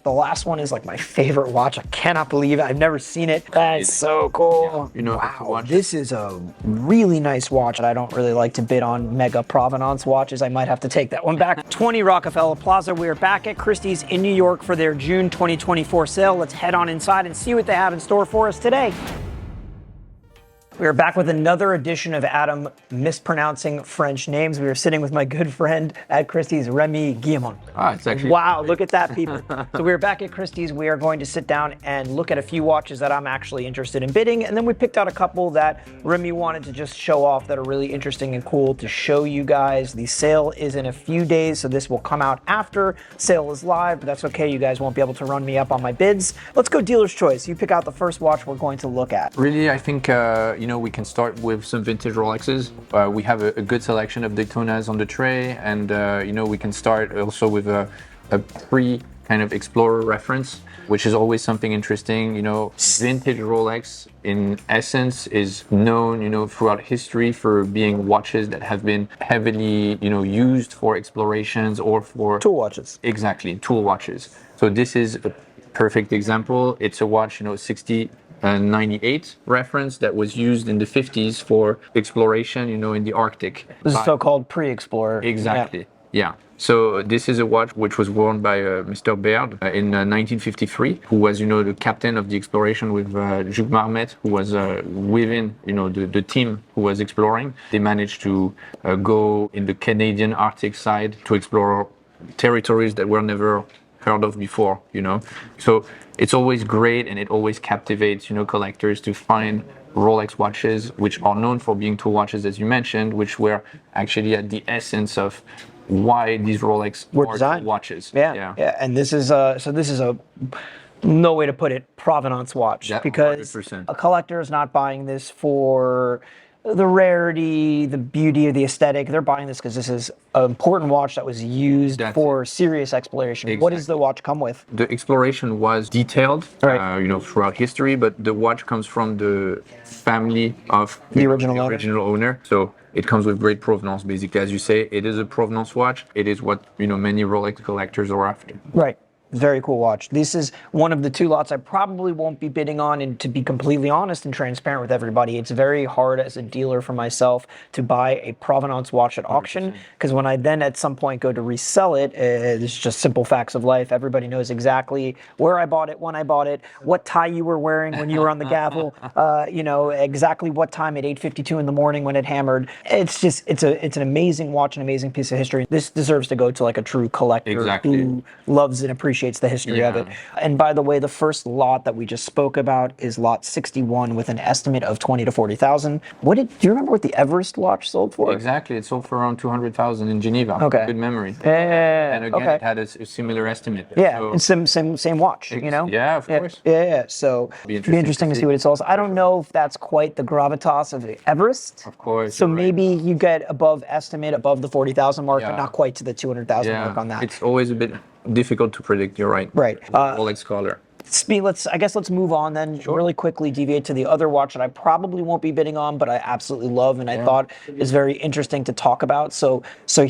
The last one is like my favorite watch. I cannot believe it. I've never seen it. That's so cool. You know, wow, this is a really nice watch. I don't really like to bid on mega provenance watches. I might have to take that one back. 20 Rockefeller Plaza. We are back at Christie's in New York for their June 2024 sale. Let's head on inside and see what they have in store for us today. We are back with another edition of Adam mispronouncing French names. We are sitting with my good friend at Christie's, Remi Guillemin. Ah, it's actually wow, look at that, people. So we are back at Christie's. We are going to sit down and look at a few watches that I'm actually interested in bidding. And then we picked out a couple that Remi wanted to just show off that are really interesting and cool to show you guys. The sale is in a few days, so this will come out after sale is live. But that's okay. You guys won't be able to run me up on my bids. Let's go dealer's choice. You pick out the first watch we're going to look at. Really, I think, you know, we can start with some vintage Rolexes. We have a good selection of Daytonas on the tray, and you know, we can start also with a pre kind of Explorer reference, which is always something interesting. You know, vintage Rolex in essence is known, you know, throughout history for being watches that have been heavily, you know, used for explorations or for tool watches. Exactly, tool watches. So this is a perfect example. It's a watch, you know, 98 reference that was used in the 50s for exploration, you know, in the Arctic. This is so-called pre-explorer. Exactly, yeah. So this is a watch which was worn by Mr. Baird in 1953, who was, you know, the captain of the exploration with Jules Marmette, who was within, you know, the team who was exploring. They managed to go in the Canadian Arctic side to explore territories that were never heard of before, you know. So it's always great, and it always captivates, you know, collectors to find Rolex watches which are known for being tool watches, as you mentioned, which were actually at the essence of why these Rolex were designed watches. Yeah. And this is so this is a no way to put it provenance watch, because 100%. A collector is not buying this for the rarity, the beauty of the aesthetic. They're buying this because this is an important watch that was used for serious exploration. Exactly. What does the watch come with? The exploration was detailed, right, you know, throughout history, but the watch comes from the family of the original owner. So it comes with great provenance, basically. As you say, it is a provenance watch. It is what, you know, many Rolex collectors are after. Right. Very cool watch. This is one of the two lots I probably won't be bidding on, and to be completely honest and transparent with everybody, it's very hard as a dealer for myself to buy a provenance watch at auction, because when I then at some point go to resell it, it's just simple facts of life. Everybody knows exactly where I bought it, when I bought it, what tie you were wearing when you were on the gavel, you know, exactly what time at 8:52 in the morning when it hammered. It's just, it's an amazing watch, an amazing piece of history. This deserves to go to like a true collector who loves and appreciates the history of it. And by the way, the first lot that we just spoke about is lot 61 with an estimate of 20 to 40,000. Do you remember what the Everest watch sold for? Exactly, it sold for around 200,000 in Geneva. Okay. Good memory. And again, it had a similar estimate. Yeah, so, and same watch, you know? Yeah, of course. Yeah. So it'd be interesting to see what it sells. I don't know if that's quite the gravitas of the Everest. Of course. So maybe you get above estimate, above the 40,000 mark, but not quite to the 200,000 mark on that. It's always a bit difficult to predict, you're right. Right. Rolex color. I guess let's move on then. Really quickly deviate to the other watch that I probably won't be bidding on, but I absolutely love and I thought is very interesting to talk about. So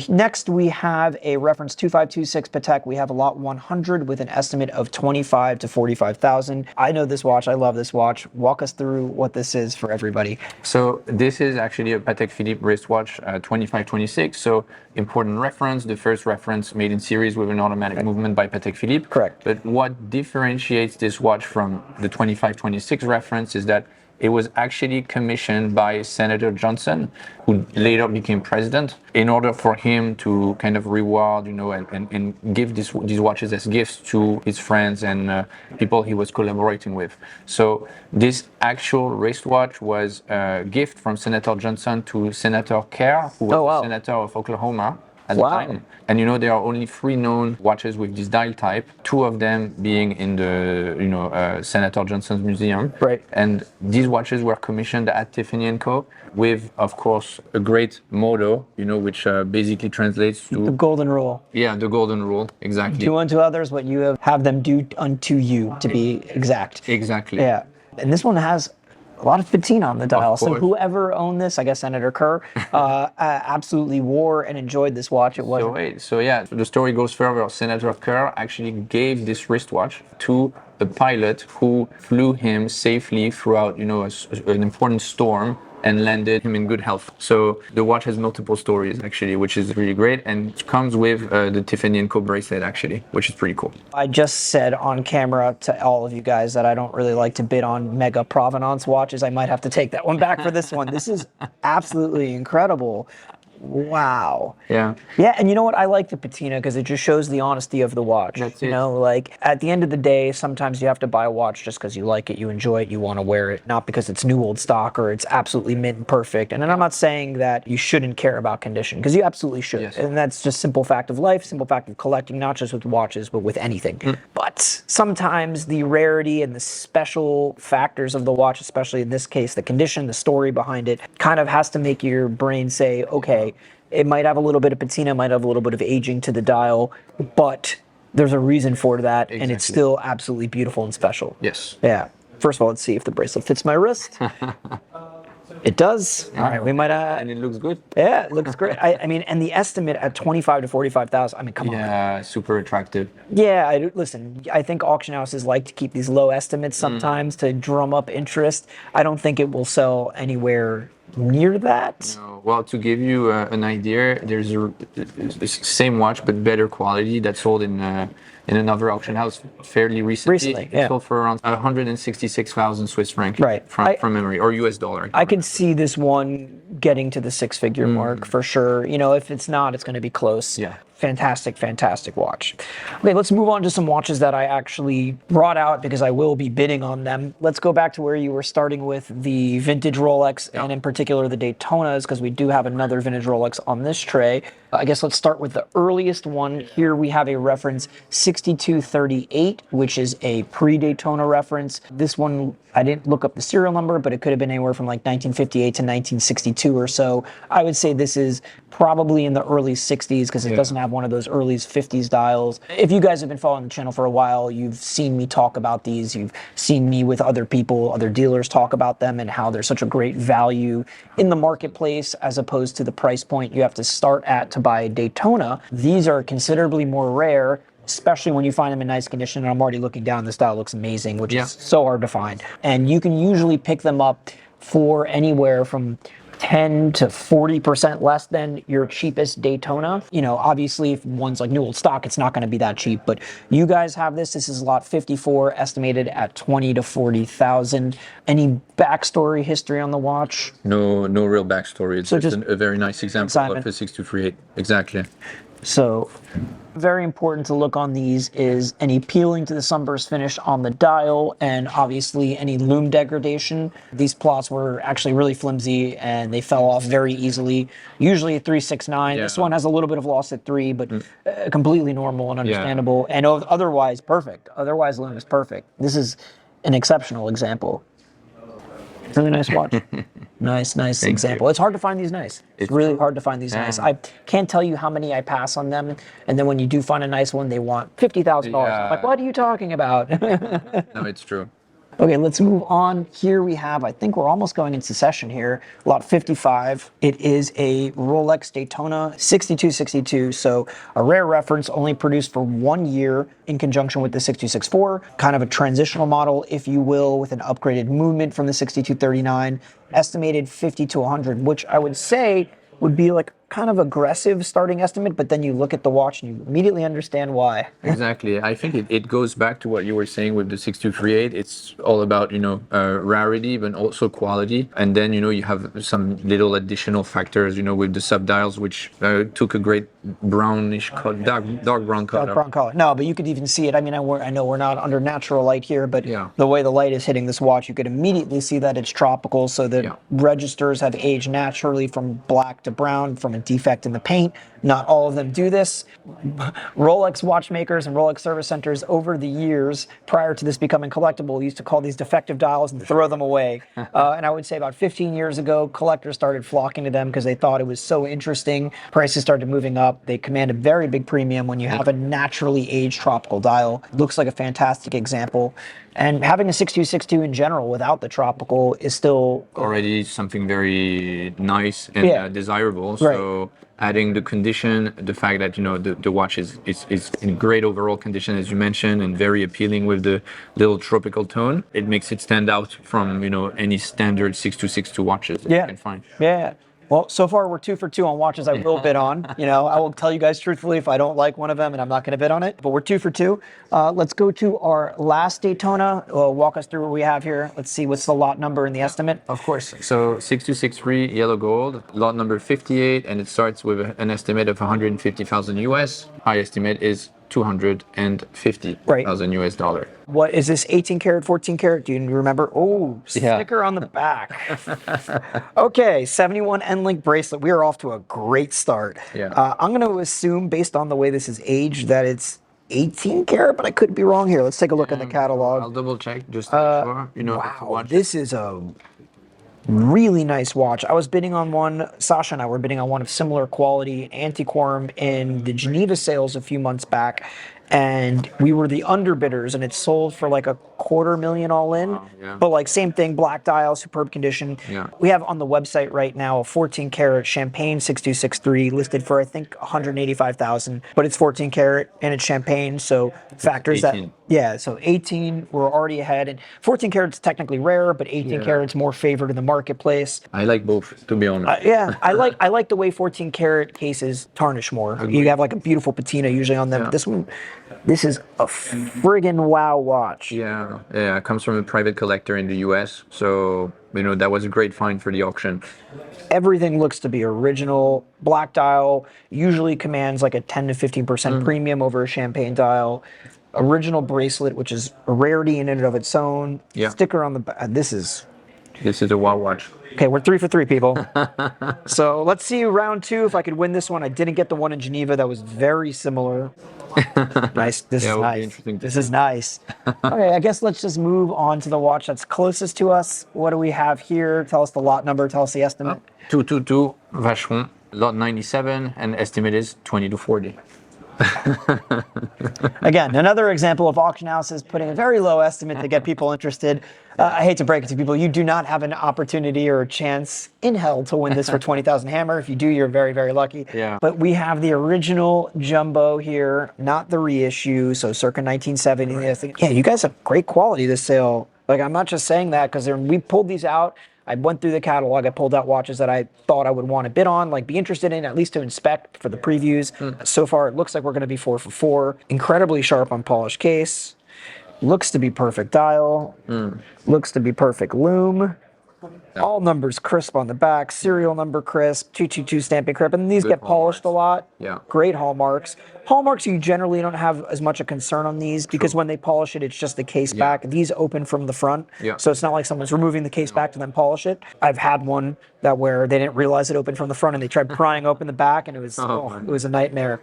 next we have a reference 2526 Patek. We have a lot 100 with an estimate of 25 to 45,000. I know this watch. I love this watch. Walk us through what this is for everybody. So this is actually a Patek Philippe wristwatch 2526. So important reference, the first reference made in series with an automatic movement by Patek Philippe. Correct. But what differentiates this watch from the 2526 reference is that it was actually commissioned by Senator Johnson, who later became president, in order for him to kind of reward, you know, and give these watches as gifts to his friends and people he was collaborating with. So this actual wristwatch was a gift from Senator Johnson to Senator Kerr, who was the senator of Oklahoma at the time. And you know, there are only 3 known watches with this dial type, 2 of them being in the, you know, Senator Johnson's museum. Right. And these watches were commissioned at Tiffany & Co. with, of course, a great motto, you know, which basically translates to... The golden rule. Yeah, the golden rule, exactly. Do unto others what you have them do unto you, to be exact. Exactly. Yeah. And this one has A lot of patina on the dial. So course. whoever owned this, I guess Senator Kerr, absolutely wore and enjoyed this watch. It wasn't. So yeah, the story goes further. Senator Kerr actually gave this wristwatch to a pilot who flew him safely throughout, an important storm and landed him in good health. So the watch has multiple stories actually, which is really great, and it comes with the Tiffany & Co bracelet actually, which is pretty cool. I just said on camera to all of you guys that I don't really like to bid on mega provenance watches. I might have to take that one back for this one. This is absolutely incredible. Wow. Yeah. Yeah, and you know what? I like the patina because it just shows the honesty of the watch. That's you it. know, like at the end of the day, sometimes you have to buy a watch just because you like it, you enjoy it, you want to wear it, not because it's new old stock or it's absolutely mint and perfect. And then I'm not saying that you shouldn't care about condition, because you absolutely should. Yes. And that's just simple fact of life, simple fact of collecting, not just with watches, but with anything. But sometimes the rarity and the special factors of the watch, especially in this case, the condition, the story behind it, kind of has to make your brain say, okay, it might have a little bit of patina, might have a little bit of aging to the dial, but there's a reason for that, and it's still absolutely beautiful and special. Yes. Yeah. First of all, let's see if the bracelet fits my wrist. It does. All right, we might. And it looks good. Yeah, it looks great. I mean, and the estimate at 25 to 45,000. I mean, come on. Yeah, super attractive. Yeah, listen, I think auction houses like to keep these low estimates sometimes to drum up interest. I don't think it will sell anywhere near that. No. Well, to give you an idea, there's a same watch but better quality that sold in another auction house fairly recently. Yeah. It sold for around 166,000 Swiss franc. Right. From memory, or US dollar. I could see this one getting to the six-figure mark for sure. You know, if it's not, it's going to be close. Yeah. Fantastic, fantastic watch. Okay, let's move on to some watches that I actually brought out because I will be bidding on them. Let's go back to where you were starting with the vintage Rolex, and in particular the Daytonas, because we do have another vintage Rolex on this tray. I guess let's start with the earliest one. Here we have a reference 6238, which is a pre-Daytona reference. This one, I didn't look up the serial number, but it could have been anywhere from like 1958 to 1962 or so. I would say this is probably in the early 60s because it doesn't have one of those early 50s dials. If you guys have been following the channel for a while, you've seen me talk about these. You've seen me with other people, other dealers talk about them and how they're such a great value in the marketplace as opposed to the price point you have to start at to buy a Daytona. These are considerably more rare, especially when you find them in nice condition. And I'm already looking down, this dial looks amazing, which is so hard to find. And you can usually pick them up for anywhere from 10 to 40% less than your cheapest Daytona. You know, obviously if one's like new old stock, it's not going to be that cheap, but you guys have this. This is lot 54, estimated at 20 to 40,000. Any backstory history on the watch? No real backstory. It's just a very nice example of a 6238. Exactly. So very important to look on these is any peeling to the sunburst finish on the dial, and obviously any lume degradation. These plots were actually really flimsy and they fell off very easily, usually at 369. This one has a little bit of loss at 3, but completely normal and understandable, and otherwise perfect. Otherwise lume is perfect. This is an exceptional example. Really nice watch. Nice example. It's hard to find these nice. It's really hard to find these nice. I can't tell you how many I pass on them, and then when you do find a nice one, they want $50,000. I'm like, what are you talking about? No, it's true. Okay, let's move on. Here we have, I think we're almost going into session here, lot 55. It is a Rolex Daytona 6262, so a rare reference, only produced for 1 year in conjunction with the 6264, kind of a transitional model, if you will, with an upgraded movement from the 6239, estimated 50 to 100, which I would say would be like kind of aggressive starting estimate, but then you look at the watch and you immediately understand why. Exactly. I think it goes back to what you were saying with the 6238. It's all about, rarity, but also quality. And then, you have some little additional factors, with the subdials, which took a great brownish color, dark brown color. Dark brown color. No, but you could even see it. I mean, I know we're not under natural light here, but the way the light is hitting this watch, you could immediately see that it's tropical. So the registers have aged naturally from black to brown, from a defect in the paint. Not all of them do this. Rolex watchmakers and Rolex service centers over the years, prior to this becoming collectible, used to call these defective dials and throw them away. And I would say about 15 years ago, collectors started flocking to them because they thought it was so interesting. Prices started moving up. They command a very big premium when you have a naturally aged tropical dial. It looks like a fantastic example. And having a 6262 in general without the tropical is still already something very nice and desirable. So adding the condition, the fact that the watch is in great overall condition, as you mentioned, and very appealing with the little tropical tone, it makes it stand out from any standard 6262 watches that you can find. Yeah. Well, so far we're 2 for 2 on watches I will bid on. I will tell you guys truthfully if I don't like one of them, and I'm not going to bid on it. But we're 2 for 2. Let's go to our last Daytona. Walk us through what we have here. Let's see what's the lot number and the estimate. Of course. So 6263 yellow gold, lot number 58, and it starts with an estimate of 150,000 US. High estimate is 250,000 US dollar. What is this? 18 karat, 14 karat? Do you remember? Oh, sticker on the back. Okay, 71 N-Link bracelet. We are off to a great start. I'm going to assume, based on the way this is aged, that it's 18 karat, but I could be wrong here. Let's take a look in the catalog. I'll double check just to make sure. Wow, this is a really nice watch. I was bidding on one, Sasha and I were bidding on one of similar quality, antiquarum, in the Geneva sales a few months back, and we were the underbidders, and it sold for like $250,000 all in. But like same thing, black dial, superb condition. We have on the website right now a 14 karat champagne 6263 listed for I think 185,000, but it's 14 karat and it's champagne, so factors 18. So 18 we're already ahead, and 14 karat's technically rare, but 18 karat's more favored in the marketplace. I like both, to be honest. I like the way 14 karat cases tarnish more. You have like a beautiful patina usually on them. This is a friggin' wow watch. It comes from a private collector in the US, so that was a great find for the auction. Everything looks to be original. Black dial usually commands like a 10 to 15% premium over a champagne dial. Original bracelet, which is a rarity in and of its own. Sticker on the back. This is a wow watch. Okay, we're 3 for 3, people. So let's see round 2 if I could win this one. I didn't get the one in Geneva. That was very similar. Nice. This is nice. This is nice. Okay, I guess let's just move on to the watch that's closest to us. What do we have here? Tell us the lot number. Tell us the estimate. 222 Vacheron, lot 97, and estimate is 20 to 40. Again, another example of auction houses putting a very low estimate to get people interested. I hate to break it to people, you do not have an opportunity or a chance in hell to win this for 20,000 hammer. If you do, you're very, very lucky. But we have the original jumbo here, not the reissue, so circa 1970. Yeah, you guys have great quality this sale. Like, I'm not just saying that because we pulled these out. I went through the catalog, I pulled out watches that I thought I would want to bid on, like be interested in, at least to inspect for the previews. So far, it looks like we're going to be 4 for 4. Incredibly sharp on polished case. Looks to be perfect dial. Looks to be perfect lume. All numbers crisp on the back, serial number crisp, 222 stamping crisp, and these get polished a lot. Great hallmarks. Hallmarks, you generally don't have as much a concern on these because when they polish it, it's just the case back. These open from the front, so it's not like someone's removing the case back to then polish it. I've had one where they didn't realize it opened from the front and they tried prying open the back, and it was it was a nightmare.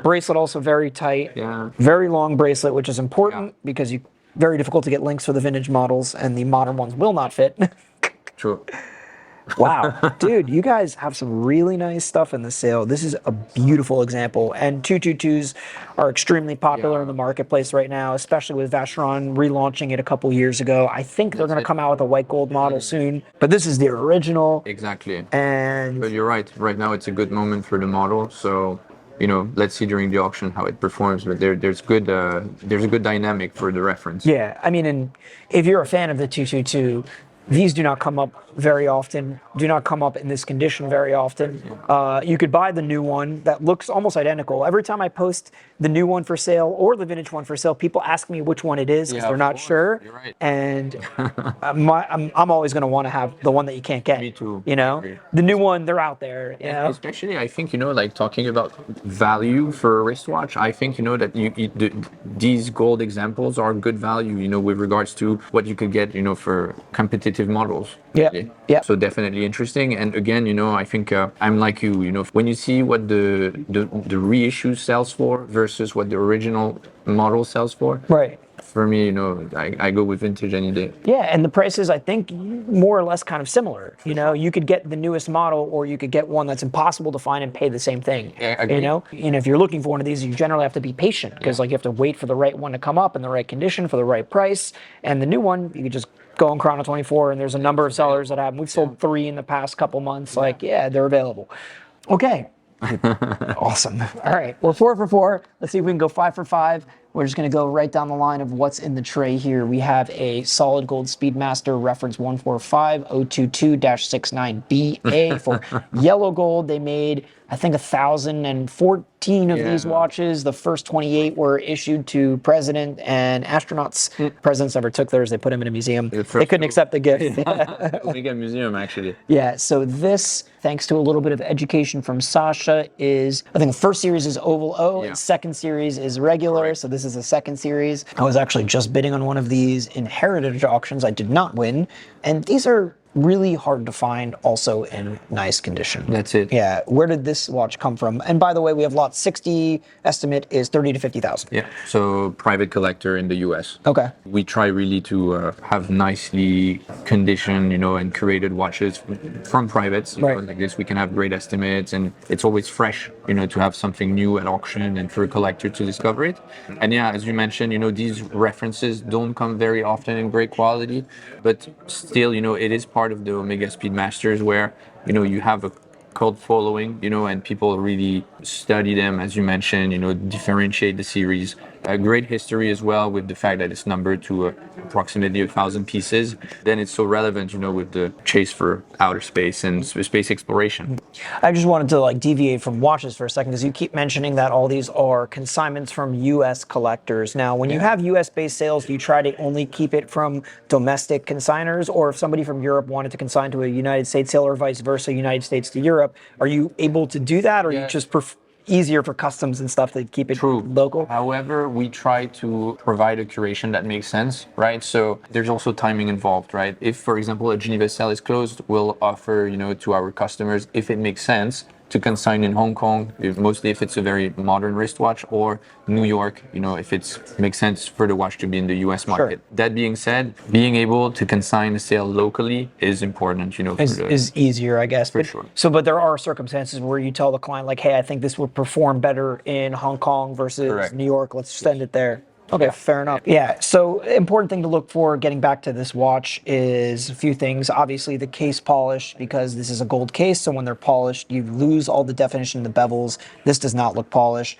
Bracelet also very tight, very long bracelet, which is important because very difficult to get links for the vintage models, and the modern ones will not fit. True. Wow, dude, you guys have some really nice stuff in the sale. This is a beautiful example, and 222s are extremely popular in the marketplace right now, especially with Vacheron relaunching it a couple years ago. I think they're going to come out with a white gold model soon, but this is the original. Exactly. And but you're right. Right now, it's a good moment for the model. So, let's see during the auction how it performs. But there's a good dynamic for the reference. Yeah, I mean, and if you're a fan of the 222. These do not come up very often, do not come up in this condition very often. You could buy the new one that looks almost identical. Every time I post the new one for sale or the vintage one for sale, people ask me which one it is because they're not sure. You're right. And I'm always going to want to have the one that you can't get. Me too. The new one, they're out there. Especially, I think, like talking about value for a wristwatch, I think, that these gold examples are good value, with regards to what you could get, for competitive distinctive models. Yeah. Really. Yeah. So definitely interesting. And again, I think I'm like you. When you see what the reissue sells for versus what the original model sells for. Right. For me, I go with vintage any day. Yeah, and the prices, I think, more or less kind of similar. You could get the newest model, or you could get one that's impossible to find and pay the same thing. Yeah, agreed. If you're looking for one of these, you generally have to be patient because you have to wait for the right one to come up in the right condition for the right price. And the new one, you could just go on Chrono24, and there's a number of sellers that have them. We've sold 3 in the past couple months. They're available. Okay. Awesome. All right. We're 4 for 4. Let's see if we can go 5 for 5. We're just going to go right down the line of what's in the tray here. We have a solid gold Speedmaster reference 145022-69BA for yellow gold. They made, I think, 1,014 of these watches. The first 28 were issued to president and astronauts. Presidents never took theirs. They put them in a museum. They couldn't accept the gift. Omega Museum, actually. Yeah, so this, thanks to a little bit of education from Sasha, is, I think the first series is Oval O, and second series is regular, so this is a second series. I was actually just bidding on one of these in heritage auctions. I did not win, and these are really hard to find, also in nice condition. That's it. Yeah, where did this watch come from? And by the way, we have lot 60, estimate is 30 to 50,000. Yeah, so private collector in the US. Okay. We try really to have nicely conditioned, and curated watches from privates. Like this, we can have great estimates, and it's always fresh, to have something new at auction and for a collector to discover it. And yeah, as you mentioned, these references don't come very often in great quality, but still, it is part of the Omega Speedmasters where, you have a cult following, and people really study them, as you mentioned, differentiate the series. A great history as well with the fact that it's numbered to approximately 1,000 pieces. Then it's so relevant, with the chase for outer space and space exploration. I just wanted to deviate from watches for a second because you keep mentioning that all these are consignments from U.S. collectors. Now, when you have U.S.-based sales, do you try to only keep it from domestic consigners? Or if somebody from Europe wanted to consign to a United States sale or vice versa, United States to Europe, are you able to do that, or you just easier for customs and stuff to keep it local? However, we try to provide a curation that makes sense, right? So there's also timing involved, right? If, for example, a Geneva sale is closed, we'll offer, to our customers, if it makes sense, to consign in Hong Kong, mostly if it's a very modern wristwatch, or New York, if it makes sense for the watch to be in the US market. That being said, being able to consign a sale locally is important, is easier, I guess. For sure. But there are circumstances where you tell the client, hey, I think this would perform better in Hong Kong versus New York. Let's send it there. Okay, fair enough. Yeah, so important thing to look for getting back to this watch is a few things. Obviously, the case polish, because this is a gold case, so when they're polished, you lose all the definition of the bevels. This does not look polished.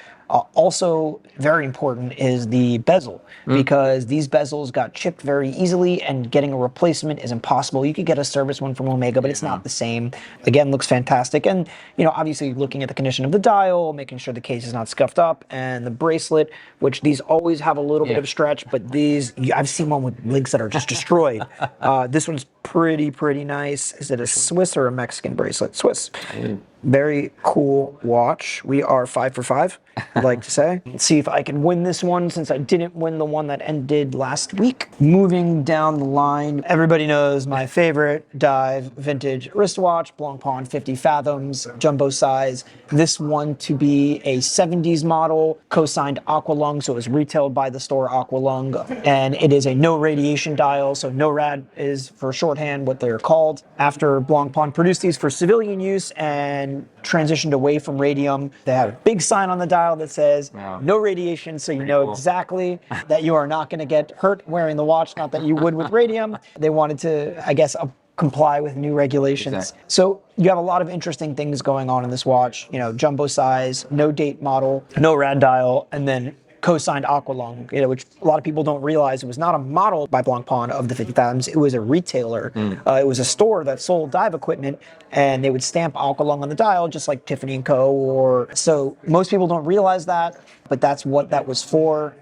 Also, very important is the bezel, because these bezels got chipped very easily, and getting a replacement is impossible. You could get a service one from Omega, but it's not the same. Again, looks fantastic. And, obviously looking at the condition of the dial, making sure the case is not scuffed up, and the bracelet, which these always have a little bit of stretch, but these, I've seen one with links that are just destroyed. This one's pretty nice. Is it a Swiss or a Mexican bracelet? Swiss. Very cool watch. We are 5 for 5, I'd like to say. Let's see if I can win this one, since I didn't win the one that ended last week. Moving down the line, everybody knows my favorite dive vintage wristwatch, Blancpain 50 Fathoms, jumbo size. This one to be a 70s model, co-signed Aqualung, so it was retailed by the store Aqualung, and it is a no radiation dial, so NORAD is for shorthand what they're called. After Blancpain produced these for civilian use and transitioned away from radium, they have a big sign on the dial that says no radiation, so you know exactly that you are not going to get hurt wearing the watch, not that you would with radium. They wanted to, I guess, comply with new regulations. Exactly. So you have a lot of interesting things going on in this watch, jumbo size, no date model, no rad dial, and then co-signed Aqualung, which a lot of people don't realize. It was not a model by Blancpain of the 50 Fathoms. It was a retailer. It was a store that sold dive equipment, and they would stamp Aqualung on the dial, just like Tiffany & Co. So most people don't realize that, but that's what that was for.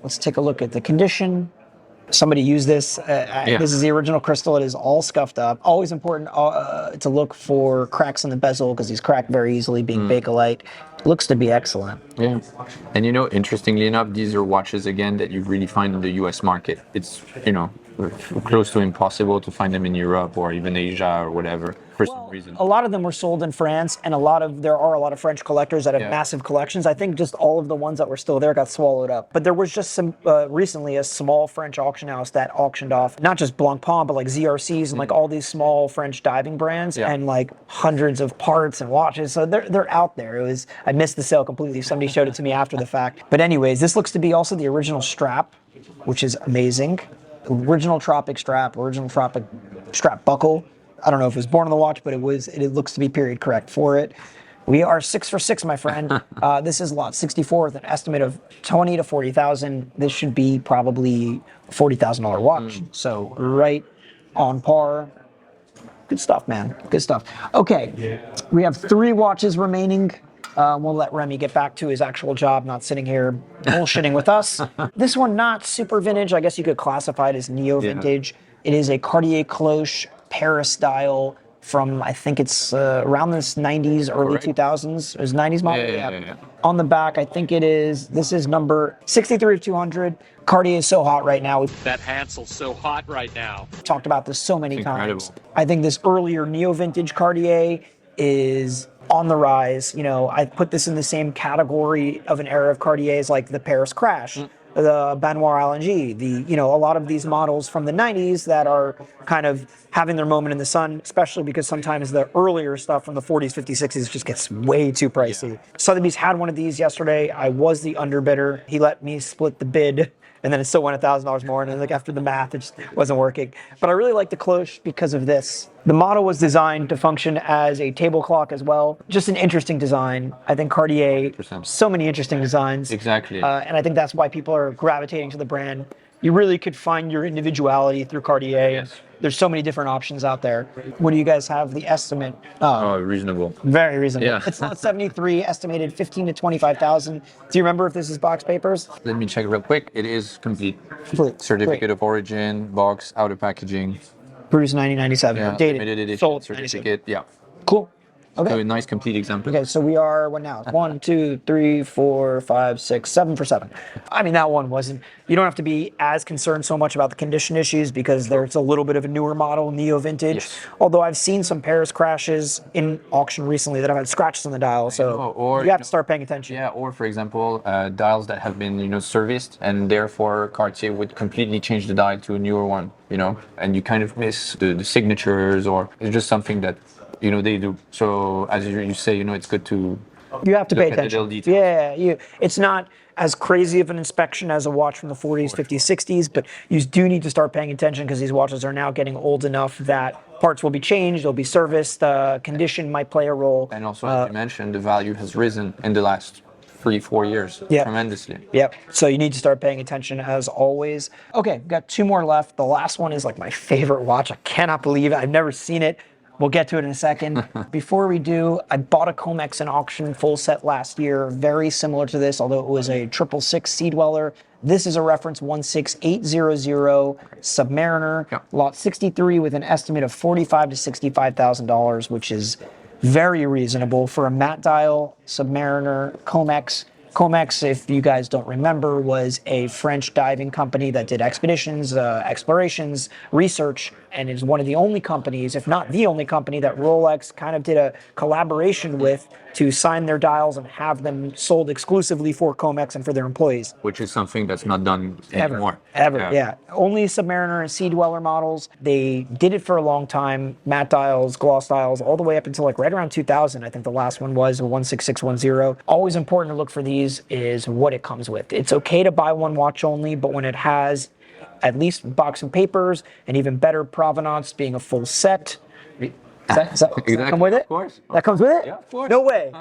Let's take a look at the condition. somebody used this. This is the original crystal. It is all scuffed up. Always important to look for cracks in the bezel because these crack very easily, being Bakelite. Looks to be excellent. Yeah. And you know, interestingly enough, these are watches again that you really find in the US market. It's, you know, close to impossible to find them in Europe or even Asia or whatever for some reason. A lot of them were sold in France, and there are a lot of French collectors that have massive collections. I think just all of the ones that were still there got swallowed up. But there was just some recently a small French auction house that auctioned off not just Blancpain, but like ZRCs and like all these small French diving brands and like hundreds of parts and watches. So they're out there. I missed the sale completely. Somebody showed it to me after the fact. But anyways, this looks to be also the original strap, which is amazing. Original Tropic strap, original Tropic strap buckle. I don't know if it was born on the watch, but it looks to be period correct for it. We are 6 for 6, my friend. This is lot 64 with an estimate of 20 to 40,000. This should be probably a $40,000 watch. So right on par. Good stuff, man. Good stuff. Okay, we have 3 watches remaining. We'll let Remy get back to his actual job, not sitting here bullshitting with us. This one, not super vintage. I guess you could classify it as neo-vintage. It is a Cartier Cloche Paris style from, I think it's around this 90s, early 2000s. It was 90s model? Yeah. On the back, I think this is number 63 of 200. Cartier is so hot right now. That Hansel's so hot right now. We've talked about this so many times. Incredible. I think this earlier neo-vintage Cartier is on the rise. You know, I put this in the same category of an era of Cartiers like the Paris Crash, the Benoit LNG, a lot of these models from the 90s that are kind of having their moment in the sun, especially because sometimes the earlier stuff from the 40s, 50s, 60s just gets way too pricey. Sotheby's had one of these yesterday. I was the underbidder. He let me split the bid, and then it still went $1,000 more. And then, like, after the math, it just wasn't working. But I really like the Cloche because of this. The model was designed to function as a table clock as well. Just an interesting design. I think Cartier, 100%. so many interesting designs. Exactly. And I think that's why people are gravitating to the brand. You really could find your individuality through Cartier. Yes. There's so many different options out there. What do you guys have the estimate? Oh, reasonable. Very reasonable. Yeah. It's not 73, estimated 15 to 25,000. Do you remember if this is box papers? Let me check real quick. It is complete. Complete. Certificate Great. of origin, box, outer packaging. Produced 1997. Yeah, Dated. limited edition Sold certificate. Yeah. Cool. So Okay. a nice complete example. Okay, so we are, what now? 1, 2, 3, 4, 5, 6, 7 for 7. I mean, that one wasn't, you don't have to be as concerned so much about the condition issues because there's a little bit of a newer model, neo-vintage. Yes. Although I've seen some Paris crashes in auction recently that have had scratches on the dial, so or, you have to start paying attention. Yeah, or for example, dials that have been, serviced, and therefore Cartier would completely change the dial to a newer one, and you kind of miss the signatures, or it's just something that, they do. So as you say, it's good to You have to pay look at the little attention. details. Yeah, it's not as crazy of an inspection as a watch from the 40s, 50s, 60s, but you do need to start paying attention because these watches are now getting old enough that parts will be changed, they'll be serviced, condition might play a role. And also, as you mentioned, the value has risen in the last 3-4 years tremendously. Yep. So you need to start paying attention as always. Okay, we've got 2 more left. The last one is like my favorite watch. I cannot believe it. I've never seen it. We'll get to it in a second. Before we do, I bought a COMEX in auction full set last year, very similar to this, although it was a 666 Sea Dweller. This is a reference 16800 Submariner, lot 63 with an estimate of $45,000 to $65,000, which is very reasonable for a matte dial Submariner COMEX. COMEX, if you guys don't remember, was a French diving company that did expeditions, explorations, research, and is one of the only companies, if not the only company, that Rolex kind of did a collaboration with to sign their dials and have them sold exclusively for COMEX and for their employees. Which is something that's not done anymore. Ever, yeah. Only Submariner and Sea Dweller models. They did it for a long time, matte dials, gloss dials, all the way up until like right around 2000. I think the last one was a 16610. Always important to look for these is what it comes with. It's okay to buy one watch only, but when it has at least box and papers, and even better provenance being a full set. Does that come with it? Of course. That comes with it? Yeah, of course. No way.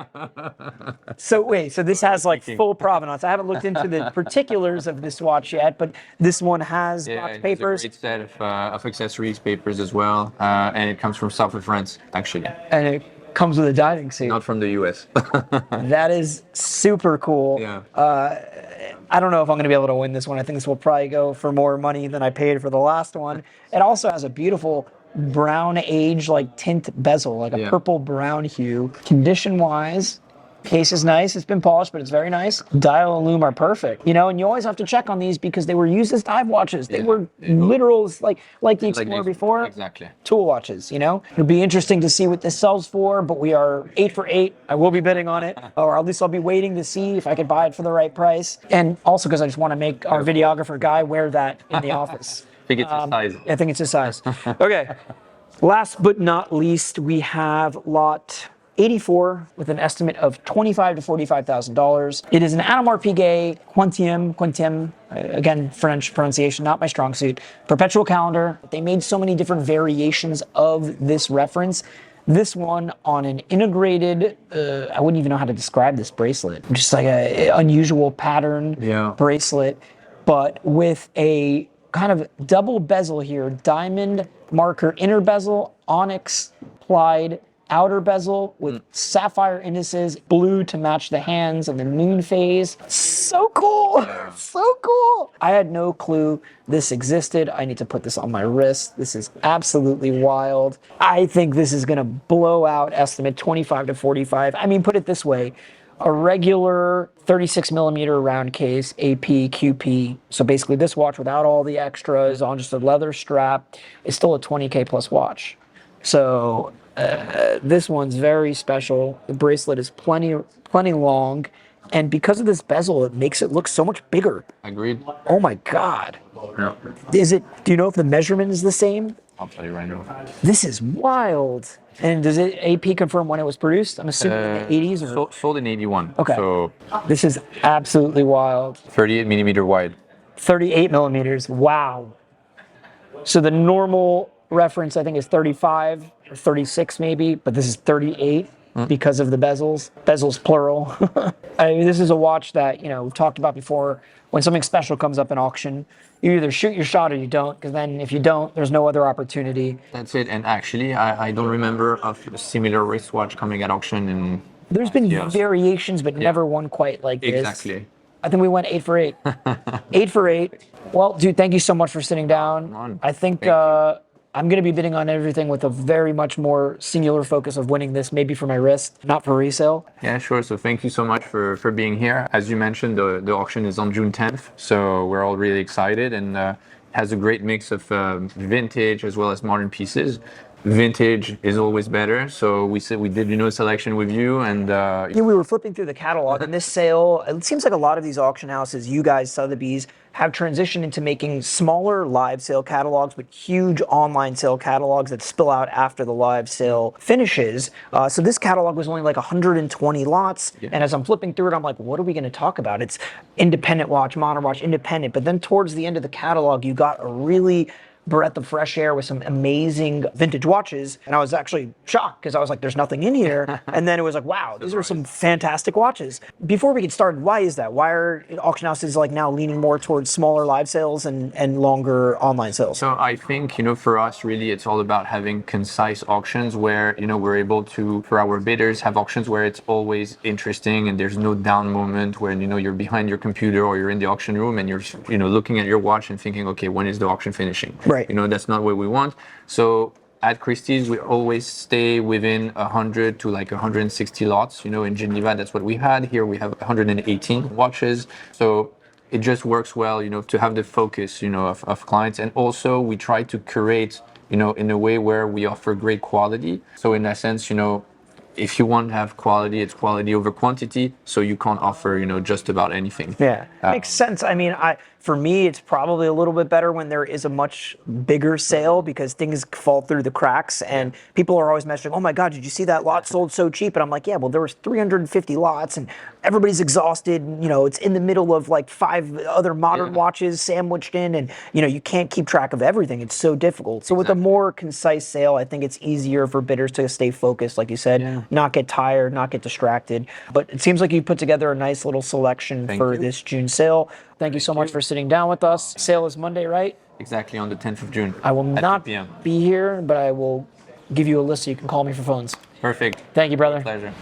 So this has like full provenance. I haven't looked into the particulars of this watch yet, but this one has box papers. It's a great set of accessories, papers as well, and it comes from south of France, actually. And it comes with a diving suit. Not from the US. That is super cool. Yeah. I don't know if I'm going to be able to win this one. I think this will probably go for more money than I paid for the last one. It also has a beautiful brown age like tint bezel, like a purple brown hue. Condition wise, case is nice. It's been polished, but it's very nice. Dial and lume are perfect. You know, and you always have to check on these because they were used as dive watches. They were literal, like the Explorer before. Exactly. Tool watches, you know? It'll be interesting to see what this sells for, but we are 8 for 8. I will be bidding on it, or at least I'll be waiting to see if I could buy it for the right price. And also because I just want to make our videographer guy wear that in the office. I think it's his size. I think it's his size. Okay. Last but not least, we have lot 84 with an estimate of $25,000 to $45,000. It is an Audemars Piguet Quantième, again, French pronunciation, not my strong suit. Perpetual calendar. They made so many different variations of this reference. This one on an integrated, I wouldn't even know how to describe this bracelet. Just like an unusual pattern bracelet, but with a kind of double bezel here, diamond marker inner bezel, onyx plied outer bezel with sapphire indices, blue to match the hands and the moon phase. So cool, so cool. I had no clue this existed. I need to put this on my wrist. This is absolutely wild. I think this is gonna blow out estimate 25 to 45. I mean, put it this way, a regular 36 millimeter round case, AP, QP. So basically this watch without all the extras on just a leather strap is still a 20K plus watch. So this one's very special. The bracelet is plenty long, and because of this bezel, it makes it look so much bigger. Agreed. Oh my God. Yeah. Is it? Do you know if the measurement is the same? I'll tell you right now. This is wild. And does it AP confirm when it was produced? I'm assuming in the 80s or sold in 81. Okay. So this is absolutely wild. 38 millimeter wide. 38 millimeters. Wow. So the normal reference I think is 35 or 36 maybe, but this is 38 because of the bezels. Bezels plural. I mean, this is a watch that, you know, we've talked about before. When something special comes up in auction, you either shoot your shot or you don't, because then if you don't, there's no other opportunity. That's it. And actually, I don't remember of a similar wristwatch coming at auction in. There's been variations, but never one quite like this. Exactly. I think we went 8 for 8. 8 for 8. Well, dude, thank you so much for sitting down. I think I'm going to be bidding on everything with a very much more singular focus of winning this, maybe for my wrist, not for resale. Yeah, sure. So thank you so much for being here. As you mentioned, the auction is on June 10th. So we're all really excited, and has a great mix of vintage as well as modern pieces. Vintage is always better, so we did a selection with you, and we were flipping through the catalog, and this sale, it seems like a lot of these auction houses, you guys, Sotheby's, have transitioned into making smaller live sale catalogs, but huge online sale catalogs that spill out after the live sale finishes. So this catalog was only like 120 lots, and as I'm flipping through it, I'm like, what are we going to talk about? It's independent watch, modern watch, independent, but then towards the end of the catalog, you got a really breath of fresh air with some amazing vintage watches, and I was actually shocked because I was like, there's nothing in here, and then it was like, wow, these are some fantastic watches. Before we get started, why is that? Why are auction houses like now leaning more towards smaller live sales and longer online sales? So I think, for us, really, it's all about having concise auctions where, we're able to, for our bidders, have auctions where it's always interesting and there's no down moment where, you're behind your computer or you're in the auction room and you're, looking at your watch and thinking, okay, when is the auction finishing? Right. That's not what we want. So at Christie's, we always stay within 100 to like 160 lots. In Geneva, that's what we had. Here we have 118 watches. So it just works well, to have the focus, of clients. And also we try to curate, in a way where we offer great quality. So in that sense, if you want to have quality, it's quality over quantity. So you can't offer, just about anything. Yeah, makes sense. I mean, for me, it's probably a little bit better when there is a much bigger sale because things fall through the cracks and people are always messaging, oh my God, did you see that lot sold so cheap? And I'm like, yeah, well, there was 350 lots and everybody's exhausted. It's in the middle of like 5 other modern watches sandwiched in and, you can't keep track of everything. It's so difficult. So with a more concise sale, I think it's easier for bidders to stay focused, like you said, not get tired, not get distracted. But it seems like you put together a nice little selection for this June sale. Thank you so much for sitting down with us. Sale is Monday, right? Exactly, on the 10th of June. I will not be here, but I will give you a list so you can call me for phones. Perfect. Thank you, brother. Pleasure.